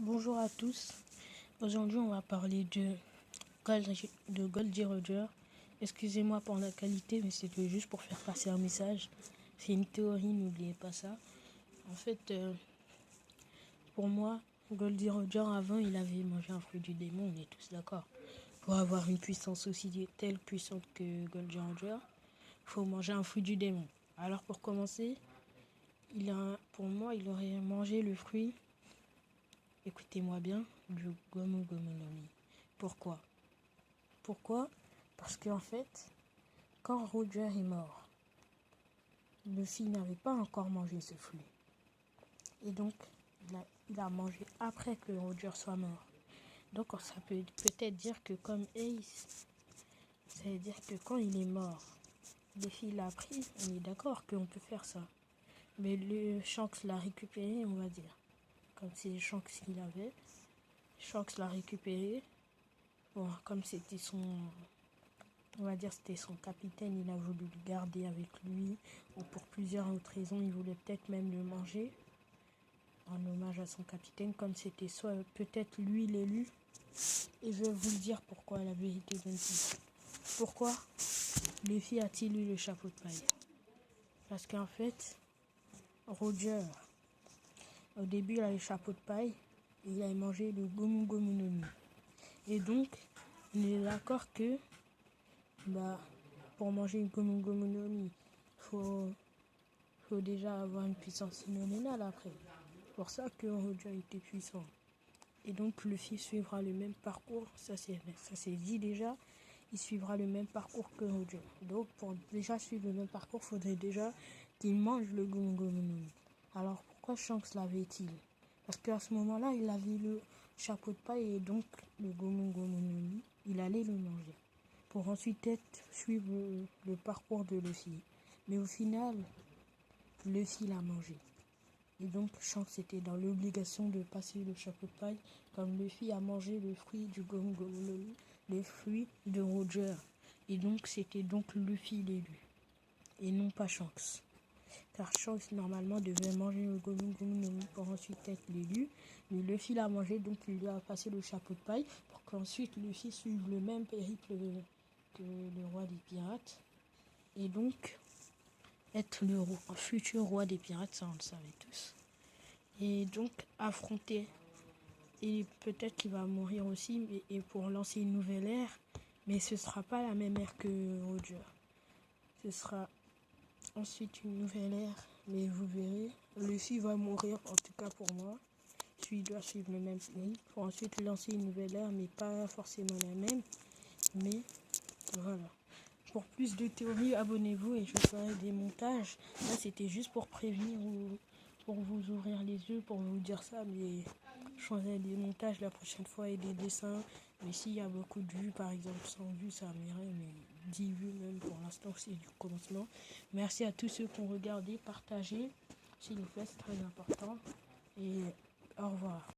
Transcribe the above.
Bonjour à tous. Aujourd'hui, on va parler de Goldie Roger. Excusez-moi pour la qualité, mais c'était juste pour faire passer un message. C'est une théorie, n'oubliez pas ça. En fait, pour moi, Goldie Roger, avant, il avait mangé un fruit du démon, on est tous d'accord. Pour avoir une puissance aussi telle puissante que Goldie Roger, il faut manger un fruit du démon. Alors, pour commencer, pour moi, il aurait mangé le fruit. Écoutez-moi bien, du Gomu Gomu no Mi. Pourquoi? Parce qu'en fait, quand Roger est mort, Luffy n'avait pas encore mangé ce fruit. Et donc, il a mangé après que Roger soit mort. Donc, ça peut peut-être dire que comme Ace, ça veut dire que quand il est mort, Luffy l'a pris, on est d'accord qu'on peut faire ça. Mais le Shanks l'a récupéré, on va dire. Comme c'est Shanks qu'il avait. Shanks l'a récupéré. Bon, comme c'était on va dire c'était son capitaine, il a voulu le garder avec lui, ou pour plusieurs autres raisons, il voulait peut-être même le manger, en hommage à son capitaine, comme c'était soit peut-être lui l'élu. Et je vais vous le dire pourquoi, la vérité de Luffy. Pourquoi Luffy a-t-il eu le chapeau de paille? Parce qu'en fait, Roger, au début, il a le chapeau de paille, et il a mangé le Gomu Gomu no Mi. Et donc, on est d'accord que pour manger une Gomu Gomu no Mi, faut déjà avoir une puissance phénoménale après. C'est pour ça que Roger était puissant. Et donc Luffy suivra le même parcours, ça c'est dit déjà, il suivra le même parcours que Roger. Donc pour déjà suivre le même parcours, il faudrait déjà qu'il mange le Gomu Gomu no Mi. Alors pourquoi Shanks l'avait-il? Parce qu'à ce moment-là, il avait le chapeau de paille et donc le Gomu Gomu no Mi, il allait le manger. Pour ensuite suivre le parcours de Luffy. Mais au final, Luffy l'a mangé. Et donc Shanks était dans l'obligation de passer le chapeau de paille comme Luffy a mangé le fruit du Gomu Gomu no Mi, le fruit de Roger. Et donc c'était donc Luffy l'élu. Et non pas Shanks. Car Shanks normalement devait manger le Gomu Gomu no Mi pour ensuite être l'élu. Mais Luffy l'a mangé, donc il lui a passé le chapeau de paille pour qu'ensuite Luffy suive le même périple que le roi des pirates. Et donc être le futur roi des pirates, ça on le savait tous. Et donc affronter. Et peut-être qu'il va mourir aussi, et pour lancer une nouvelle ère. Mais ce ne sera pas la même ère que Roger. Ce sera ensuite une nouvelle ère. Mais vous verrez, Luffy va mourir, en tout cas pour moi. Il doit suivre le même pays pour ensuite lancer une nouvelle ère, mais pas forcément la même. Mais voilà. Pour plus de théories, abonnez-vous et je ferai des montages. Là, c'était juste pour prévenir ou pour vous ouvrir les yeux, pour vous dire ça. Mais je ferai des montages la prochaine fois et des dessins. Mais s'il y a beaucoup de vues, par exemple 100 vues, ça m'irait. Mais 10 vues même pour l'instant, c'est du commencement. Merci à tous ceux qui ont regardé, partagé. S'il vous plaît, c'est très important. Et au revoir.